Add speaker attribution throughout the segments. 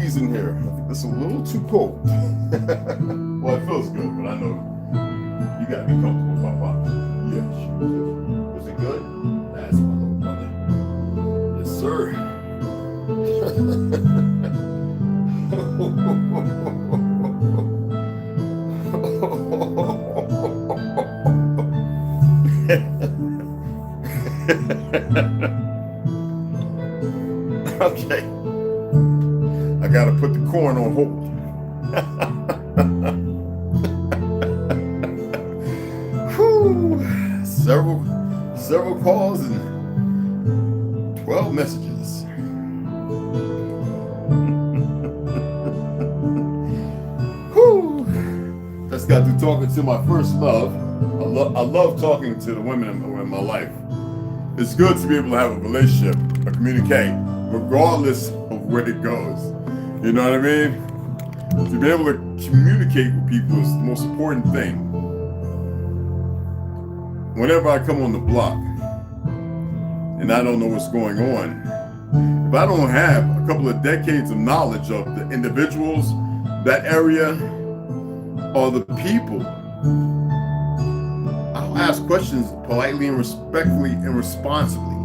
Speaker 1: breeze in here. I think it's a little too cold. Well, it feels good, but I know you gotta be comfortable, Papa. Yeah, was it good? That's my little brother. Yes, sir. Okay. I gotta put the corn on hold. Whew. Several calls and 12 messages. Whew. Just got through talking to my first love. I love talking to the women in my life. It's good to be able to have a relationship, or communicate, regardless of where it goes. You know what I mean? To be able to communicate with people is the most important thing. Whenever I come on the block and I don't know what's going on, if I don't have a couple of decades of knowledge of the individuals, that area, or the people, I'll ask questions politely and respectfully and responsibly.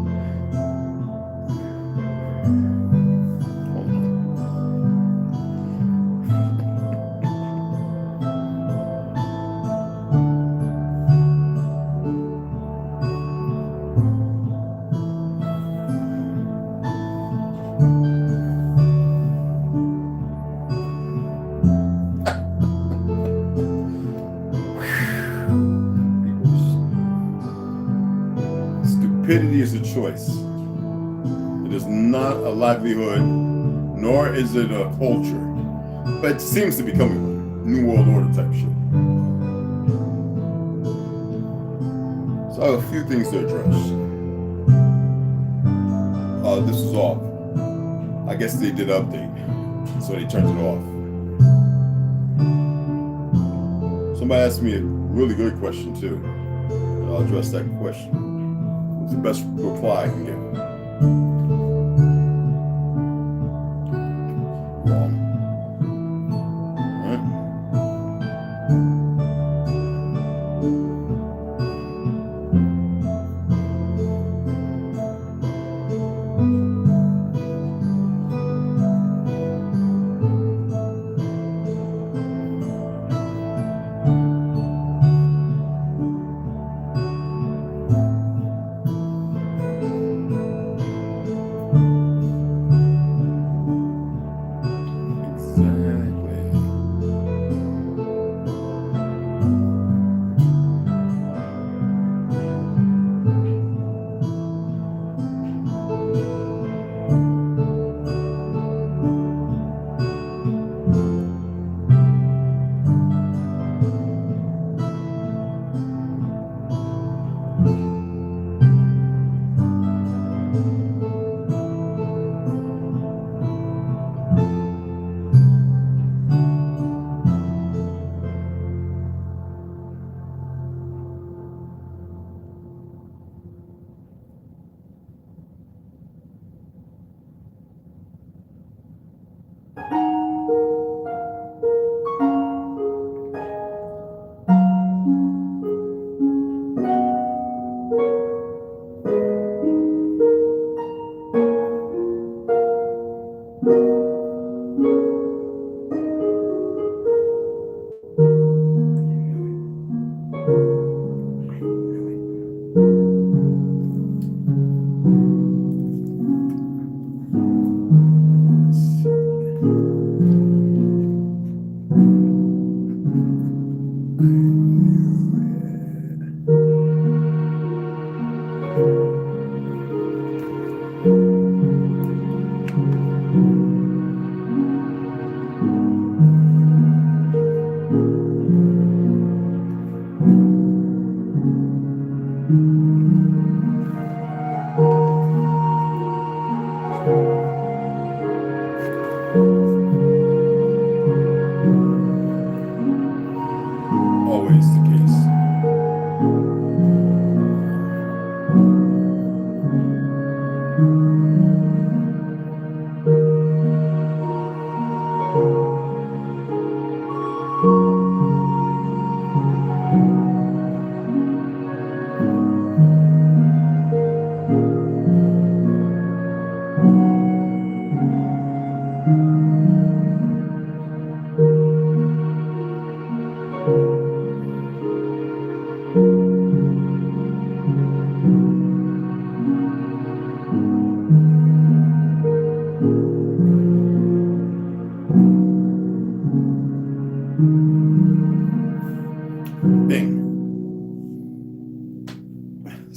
Speaker 1: Stupidity is a choice. It is not a livelihood, nor is it a culture. But it seems to be becoming one. New World Order type shit. So I have a few things to address. This is off. I guess they did update, so they turned it off. Somebody asked me a really good question too. And I'll address that question. It's the best reply I can give.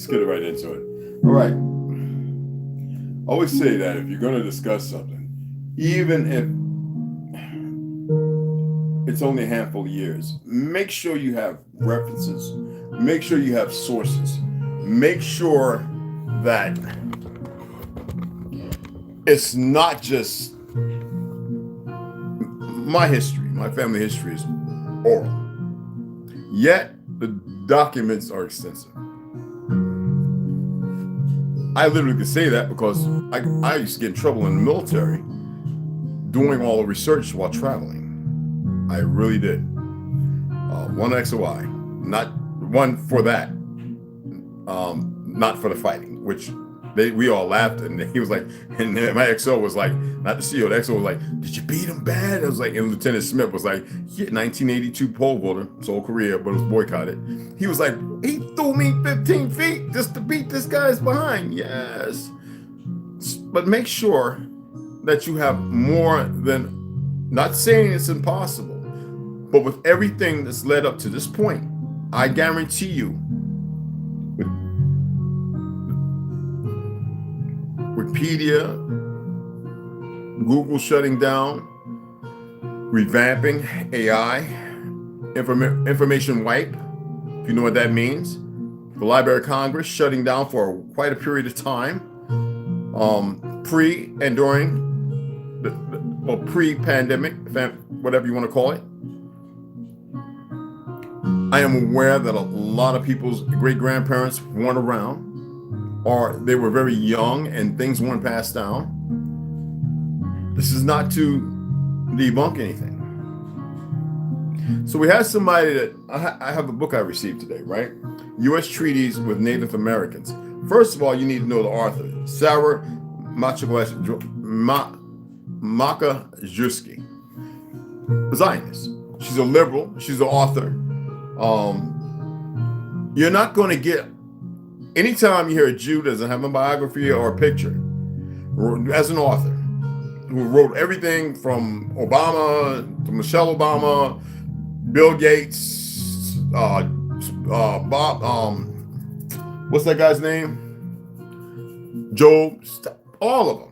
Speaker 1: let's get right into it. All right. I always say that if you're going to discuss something, even if it's only a handful of years, make sure you have references, make sure you have sources, make sure that it's not just my history, my family history is oral, yet the documents are extensive. I literally could say that because I used to get in trouble in the military doing all the research while traveling. I really did. One X or Y, not one for that, not for the fighting, which we all laughed, and he was like, and my XO was like, not the CEO, the XO was like, did you beat him bad? I was like, and Lieutenant Smith was like, yeah, 1982 pole vaulter, Seoul, Korea, but it was boycotted. He was like, he threw me 15 feet just to beat this guy's behind. Yes. But make sure that you have more than, not saying it's impossible, but with everything that's led up to this point, I guarantee you, Wikipedia, Google shutting down, revamping AI, information wipe, if you know what that means, the Library of Congress shutting down for quite a period of time, pre and during, well, pre-pandemic, whatever you want to call it. I am aware that a lot of people's great-grandparents weren't around, or they were very young and things weren't passed down. This is not to debunk anything. So we have somebody that, I have a book I received today, right? U.S. Treaties with Native Americans. First of all, you need to know the author, Sarah Makajewski, Zionist. She's a liberal, she's an author. You're not going to get, anytime you hear a Jew doesn't have a biography or a picture, as an author, who wrote everything from Obama to Michelle Obama, Bill Gates, Bob, what's that guy's name? Job, all of them,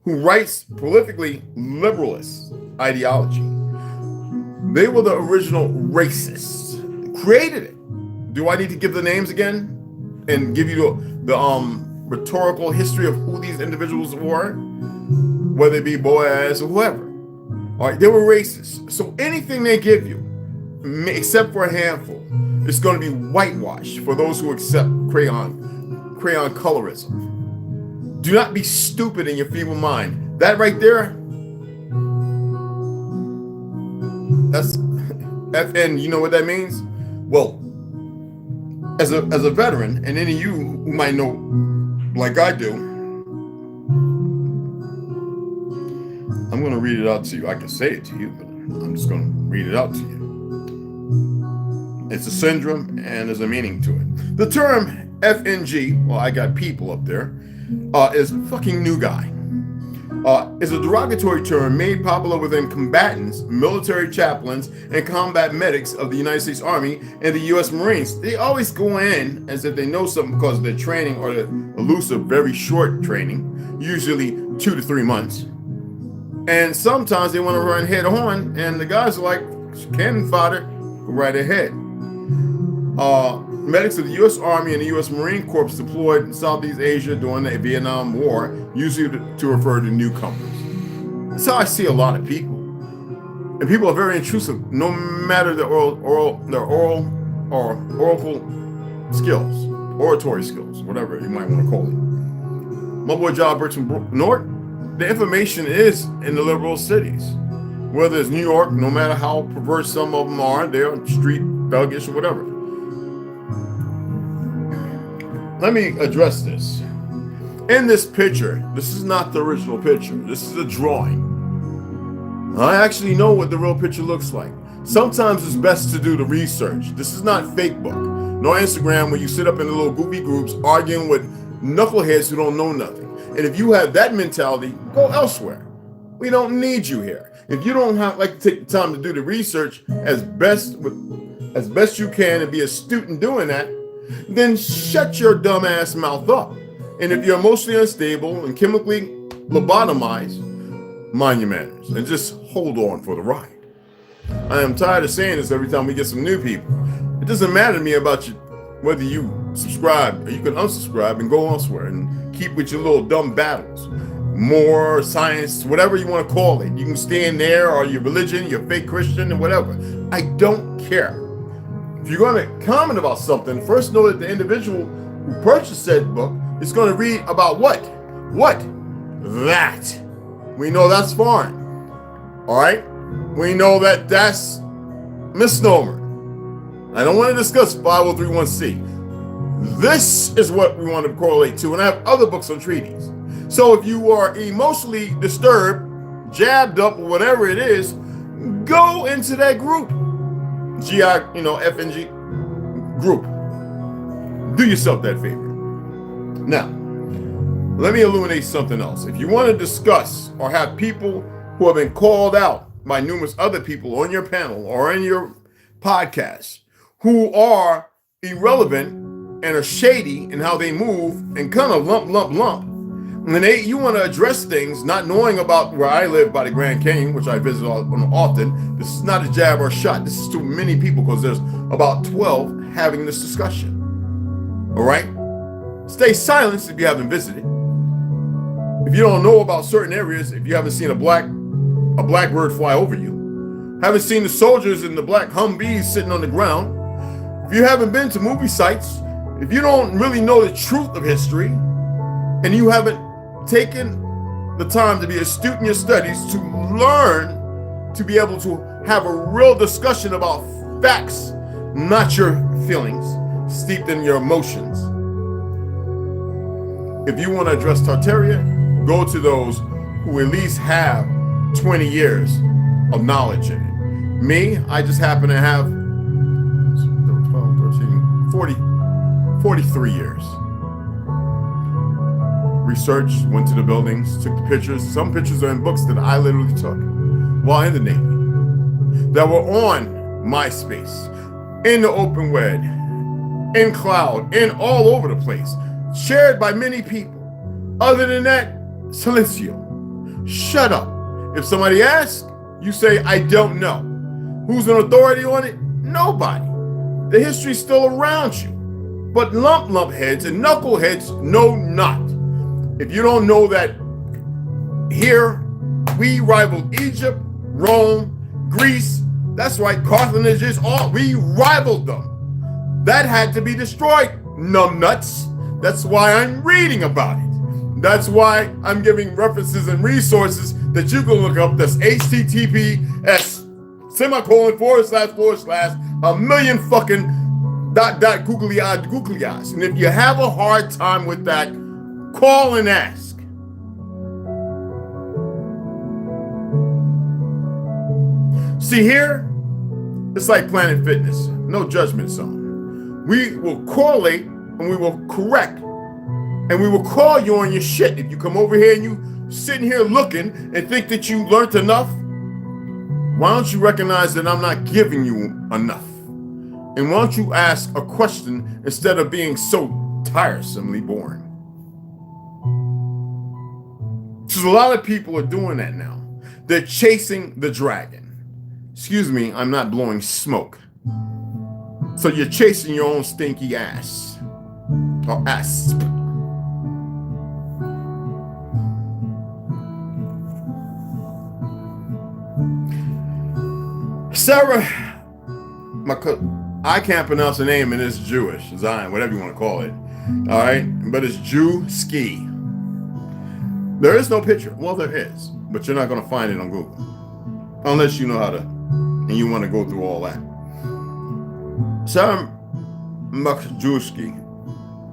Speaker 1: who writes prolifically liberalist ideology. They were the original racists, created it. Do I need to give the names again and give you the rhetorical history of who these individuals were, whether it be Boaz or whoever? All right, they were racist. So anything they give you, except for a handful, is going to be whitewashed for those who accept crayon colorism. Do not be stupid in your feeble mind. That right there, that's FN. You know what that means? Well, as a veteran, and any of you who might know, like I do, I'm going to read it out to you. I can say it to you, but I'm just going to read it out to you. It's a syndrome, and there's a meaning to it. The term FNG, well, I got people up there, is fucking new guy. Is a derogatory term made popular within combatants, military chaplains, and combat medics of the United States Army and the U.S. Marines. They always go in as if they know something because of their training or the elusive, very short training, usually 2 to 3 months. And sometimes they want to run head on, and the guys are like, cannon fodder, go right ahead. Medics of the U.S. Army and the U.S. Marine Corps deployed in Southeast Asia during the Vietnam War, usually to refer to newcomers. That's how I see a lot of people. And people are very intrusive, no matter their oracle skills, oratory skills, whatever you might want to call it. My boy Jah Brickz from North, the information is in the liberal cities. Whether it's New York, no matter how perverse some of them are, they're street thuggish or whatever. Let me address this. In this picture, this is not the original picture. This is a drawing. I actually know what the real picture looks like. Sometimes it's best to do the research. This is not Facebook, nor Instagram where you sit up in the little goofy groups arguing with knuckleheads who don't know nothing. And if you have that mentality, go elsewhere. We don't need you here. If you don't like to take the time to do the research as best you can and be astute in doing that, then shut your dumb ass mouth up. And if you're emotionally unstable and chemically lobotomized, mind your manners and just hold on for the ride. I am tired of saying this every time we get some new people. It doesn't matter to me about you whether you subscribe or you can unsubscribe and go elsewhere and keep with your little dumb battles. More science, whatever you want to call it. You can stand there or your religion, your fake Christian and whatever. I don't care. If you're going to comment about something, first know that the individual who purchased said book is going to read about what? What? That. We know that's foreign. All right? We know that that's misnomer. I don't want to discuss 5031C. This is what we want to correlate to. And I have other books on treaties. So if you are emotionally disturbed, jabbed up, or whatever it is, go into that group. FNG group. Do yourself that favor. Now, let me illuminate something else. If you want to discuss or have people who have been called out by numerous other people on your panel or in your podcast who are irrelevant and are shady in how they move and kind of lump. And you want to address things not knowing about where I live by the Grand Canyon, which I visit often. This is not a jab or a shot. This is to many people because there's about 12 having this discussion. All right? Stay silent if you haven't visited. If you don't know about certain areas, if you haven't seen a blackbird fly over you, haven't seen the soldiers in the black Humvees sitting on the ground, if you haven't been to movie sites, if you don't really know the truth of history, and you haven't taken the time to be astute in your studies to learn to be able to have a real discussion about facts, not your feelings, steeped in your emotions. If you want to address Tartaria, go to those who at least have 20 years of knowledge in it. Me, I just happen to have 43 years. Researched, went to the buildings, took the pictures. Some pictures are in books that I literally took while in the Navy that were on MySpace, in the open web, in cloud, in all over the place, shared by many people. Other than that, silencio. Shut up. If somebody asks, you say, I don't know. Who's an authority on it? Nobody. The history's still around you. But lump heads and knuckleheads know not. If you don't know that here we rivaled Egypt, Rome, Greece, that's right, Carthaginians, we rivaled them. That had to be destroyed, numbnuts. That's why I'm reading about it. That's why I'm giving references and resources that you can look up. That's https // a million fucking googly eyes. And if you have a hard time with that, call and ask. See here, it's like Planet Fitness, no judgment zone. We will correlate and we will correct and we will call you on your shit. If you come over here and you sitting here looking and think that you learned enough, why don't you recognize that I'm not giving you enough? And why don't you ask a question instead of being so tiresomely boring? Because a lot of people are doing that now. They're chasing the dragon. Excuse me, I'm not blowing smoke. So you're chasing your own stinky ass. Or asp. Sarah, I can't pronounce the name and it's Jewish, Zion, whatever you want to call it. All right, but it's Jew-ski. There is no picture. Well, there is, but you're not going to find it on Google unless you know how to, and you want to go through all that. Sarah Makajewski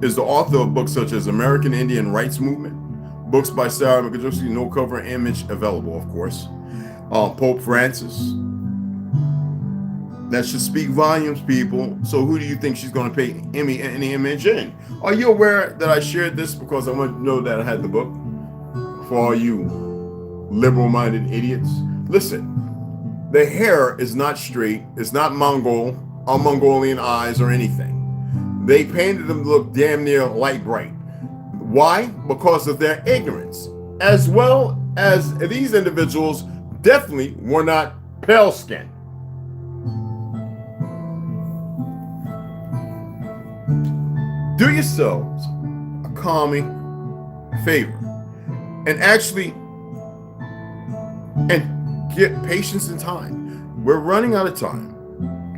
Speaker 1: is the author of books such as American Indian Rights Movement, books by Sarah Makajewski, no cover image available, of course. Pope Francis. That should speak volumes, people. So who do you think she's going to pay any image in? Are you aware that I shared this because I want to know that I had the book? For all you liberal-minded idiots. Listen, the hair is not straight. It's not Mongol or Mongolian eyes or anything. They painted them to look damn near light bright. Why? Because of their ignorance, as well as these individuals definitely were not pale skinned. Do yourselves a calming favor and actually get patience and time. We're running out of time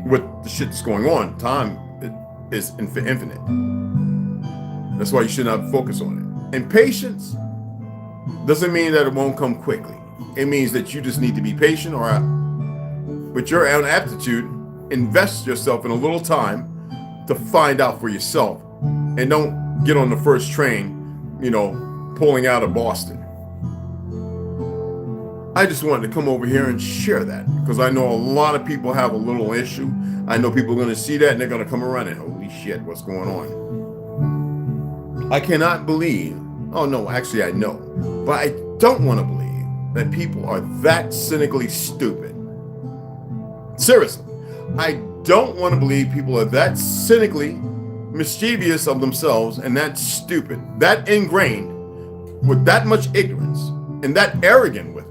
Speaker 1: with the shit that's going on. Time is infinite. That's why you should not focus on it. And patience doesn't mean that it won't come quickly. It means that you just need to be patient, or with your own aptitude, invest yourself in a little time to find out for yourself. And don't get on the first train, pulling out of Boston. I just wanted to come over here and share that because I know a lot of people have a little issue. I know people are going to see that and they're going to come around and holy shit, what's going on? I cannot believe, oh no, actually I know, but I don't want to believe that people are that cynically stupid. Seriously, I don't want to believe people are that cynically mischievous of themselves and that stupid, that ingrained with that much ignorance and that arrogant with it.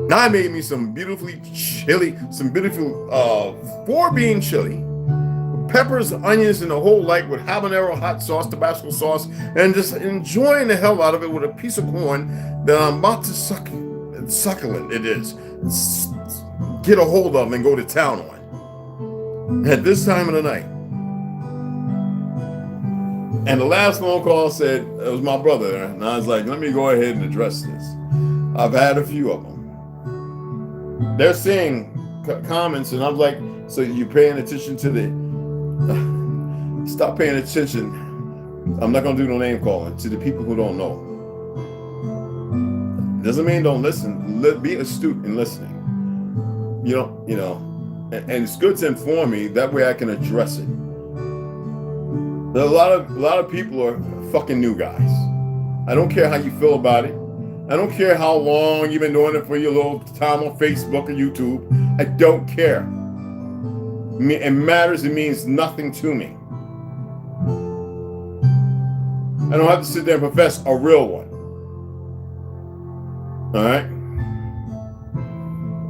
Speaker 1: Now I made me some beautifully chili, four bean chili, peppers, onions, and the whole like with habanero hot sauce, Tabasco sauce, and just enjoying the hell out of it with a piece of corn that I'm about to succulent it is. Get a hold of and go to town on at this time of the night. And the last phone call said it was my brother, and I was like, let me go ahead and address this. I've had a few of them. They're saying comments, and I'm like, so you're paying attention to the stop paying attention. I'm not gonna do no name calling to the people who don't know. Doesn't mean don't listen. Be astute in listening. And it's good to inform me. That way I can address it. There are a lot of people are fucking new guys. I don't care how you feel about it. I don't care how long you've been doing it for your little time on Facebook or YouTube. I don't care. It matters. It means nothing to me. I don't have to sit there and profess a real one. All right.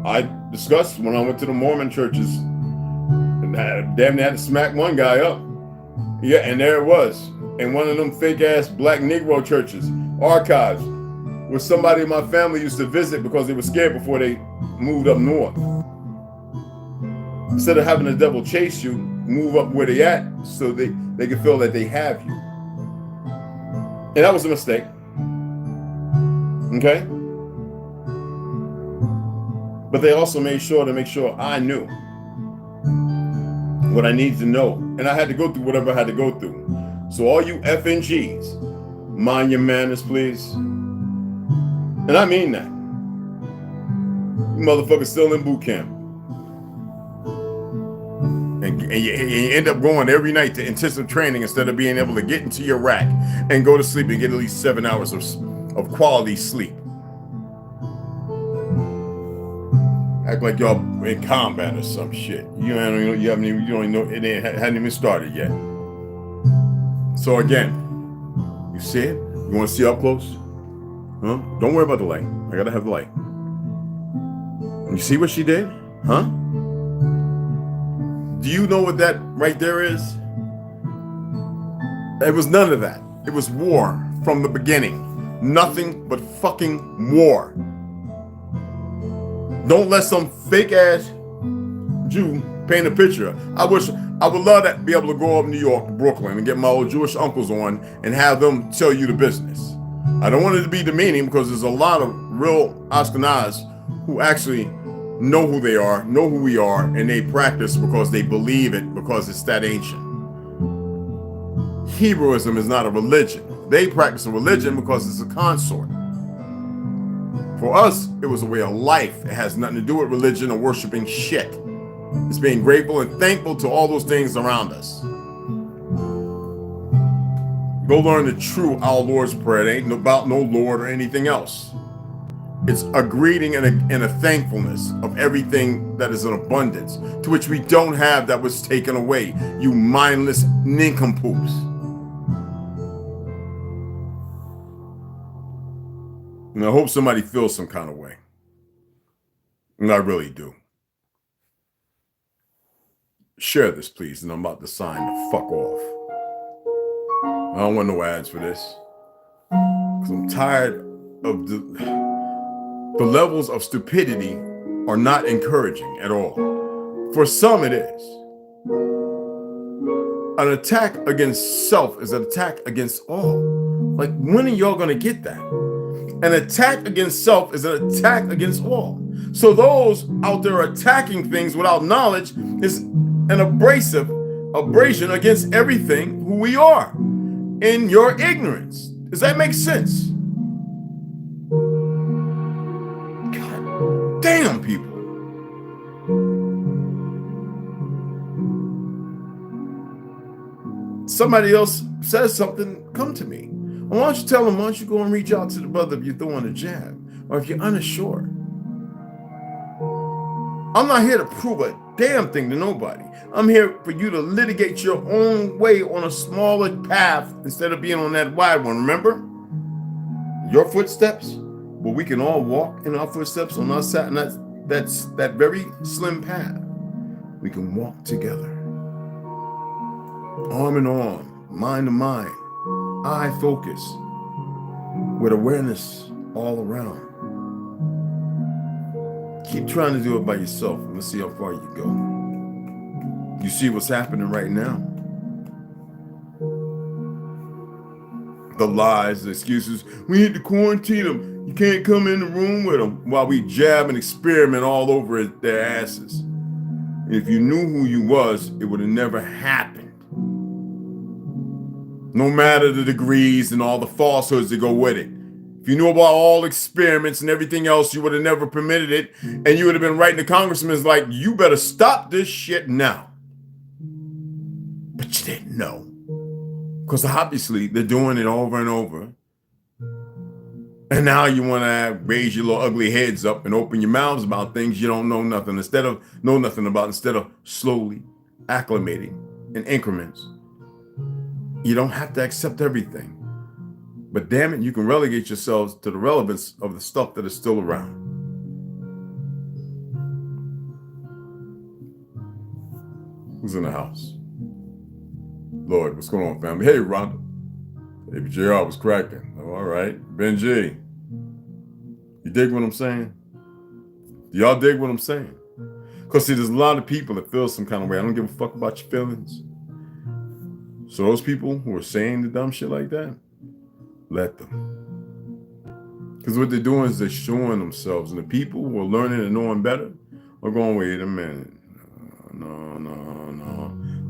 Speaker 1: I discussed when I went to the Mormon churches, and damn near had to smack one guy up. Yeah, and there it was. In one of them fake ass black Negro churches, archives, where somebody in my family used to visit because they were scared before they moved up north. Instead of having the devil chase you, move up where they at so they can feel that they have you. And that was a mistake. Okay? But they also made sure to make sure I knew what I needed to know. And I had to go through whatever I had to go through. So all you FNGs, mind your manners, please. And I mean that. You motherfuckers still in boot camp. And you end up going every night to intensive training instead of being able to get into your rack and go to sleep and get at least 7 hours of quality sleep. Act like y'all in combat or some shit. You don't even know it hadn't even started yet. So again, you see it? You want to see up close? Huh? Don't worry about the light. I gotta have the light. You see what she did? Huh? Do you know what that right there is? It was none of that. It was war from the beginning. Nothing but fucking war. Don't let some fake ass Jew paint a picture. I would love to be able to go up New York, Brooklyn, and get my old Jewish uncles on and have them tell you the business. I don't want it to be demeaning because there's a lot of real Ashkenaz who actually know who they are, know who we are, and they practice because they believe it because it's that ancient. Hebrewism is not a religion. They practice a religion because it's a consort. For us, it was a way of life. It has nothing to do with religion or worshiping shit. It's being grateful and thankful to all those things around us. Go learn the true Our Lord's Prayer. It ain't about no Lord or anything else. It's a greeting and a thankfulness of everything that is in abundance, to which we don't have, that was taken away. You mindless nincompoops. And I hope somebody feels some kind of way. And I really do. Share this, please, and I'm about to sign the fuck off. I don't want no ads for this. Because I'm tired of the levels of stupidity are not encouraging at all. For some it is. An attack against self is an attack against all. Like, when are y'all gonna get that? An attack against self is an attack against all. So those out there attacking things without knowledge is an abrasion against everything who we are in your ignorance. Does that make sense? God damn, people. Somebody else says something, come to me. Well, why don't you tell them, why don't you go and reach out to the brother if you're throwing a jab, or if you're unsure. I'm not here to prove a damn thing to nobody. I'm here for you to litigate your own way on a smaller path instead of being on that wide one. Remember? Your footsteps? Well, we can all walk in our footsteps on our side, and that's that very slim path. We can walk together. Arm in arm, mind to mind, eye focus, with awareness all around. Keep trying to do it by yourself, and let's see how far you go. You see what's happening right now. The lies, the excuses. We need to quarantine them. You can't come in the room with them, while we jab and experiment all over their asses. And if you knew who you was, it would have never happened. No matter the degrees and all the falsehoods that go with it. If you knew about all experiments and everything else, you would have never permitted it. And you would have been writing to congressmen like, you better stop this shit now. But you didn't know. Because obviously they're doing it over and over. And now you want to raise your little ugly heads up and open your mouths about things you don't know nothing. Instead of slowly acclimating in increments. You don't have to accept everything. But damn it, you can relegate yourselves to the relevance of the stuff that is still around. Who's in the house? Lord, what's going on, family? Hey, Rhonda. Baby JR was cracking. Oh, all right. Benji. You dig what I'm saying? Do y'all dig what I'm saying? Because see, there's a lot of people that feel some kind of way. I don't give a fuck about your feelings. So those people who are saying the dumb shit like that, let them. Because what they're doing is they're showing themselves. And the people who are learning and knowing better are going, wait a minute. No.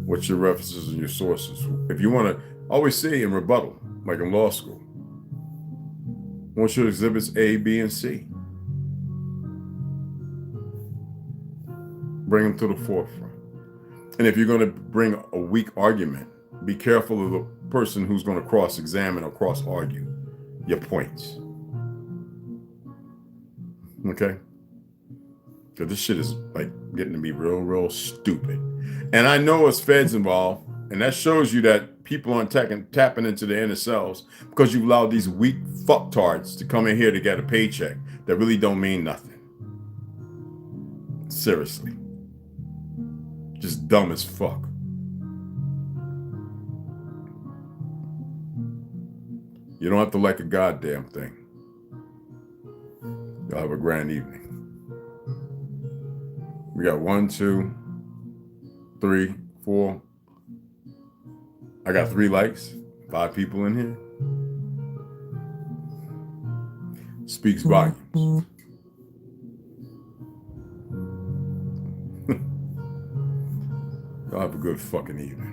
Speaker 1: What's your references and your sources? If you want to always say in rebuttal, like in law school, what's your exhibits A, B, and C? Bring them to the forefront. And if you're going to bring a weak argument, be careful of the person who's going to cross-examine or cross-argue your points. Okay? Because this shit is like getting to be real stupid. And I know it's feds involved, and that shows you that people aren't tapping into their inner selves because you allowed these weak fucktards to come in here to get a paycheck that really don't mean nothing. Seriously. Just dumb as fuck. You don't have to like a goddamn thing. Y'all have a grand evening. We got 1, 2, 3, 4. I got 3 likes, 5 people in here. Speaks volumes. Y'all have a good fucking evening.